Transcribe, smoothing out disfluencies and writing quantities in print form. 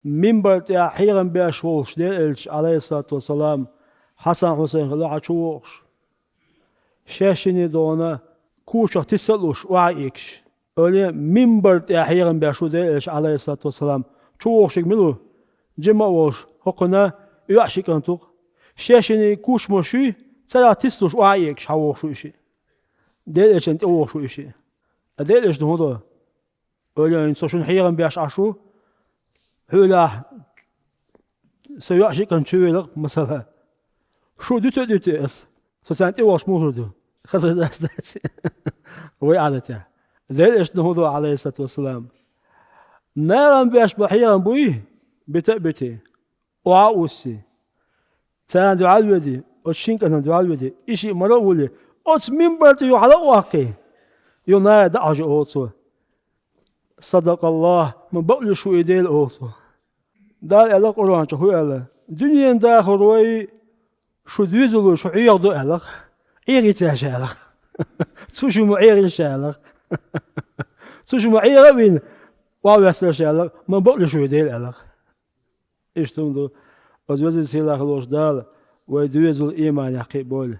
منبر يا حيرن بيش وش ديلش عليه الصلاة والسلام حسن حسين خلا عشوش شاشني دونا كوشة تسلوش وعيكش أولي منبر يا حيرن بيش ديلش عليه الصلاة والسلام شوش ملو جمع وش حقنا يعشق أنتوق شاشني كوش مشي سلا تسلوش وعيكش حوش وشي ديلش أنت وش وشي ديلش ده أولي إنسان حيرن بيش عشو هلا سيعشق أن تشويلق مثلا شو دوت اس سانتي واش مهردو خزر داس ويعادته ليش نهضو عليه الصلاة والسلام نارا بيش بحيرا بويه بتأبتي وعاوسي تان دعاء الودي وشينك أنا دعاء الودي إشي مرولي أوتس منبرتي يحلق واقي يونا دعج أوتسو صدق الله من بقل شو إيديل أوتسو دار ألا قرآن شو ألا دنيا داخل روي شو دوزلو شو عيادو ألا إيري تاشالا تسوشو معيري شالا تسوشو معيري بين واو يسلا شالا من بقل شو إيديل ألا إيش تمدو أزوزي سيلا خلوش دال ويدوزل إيمان يحقي بول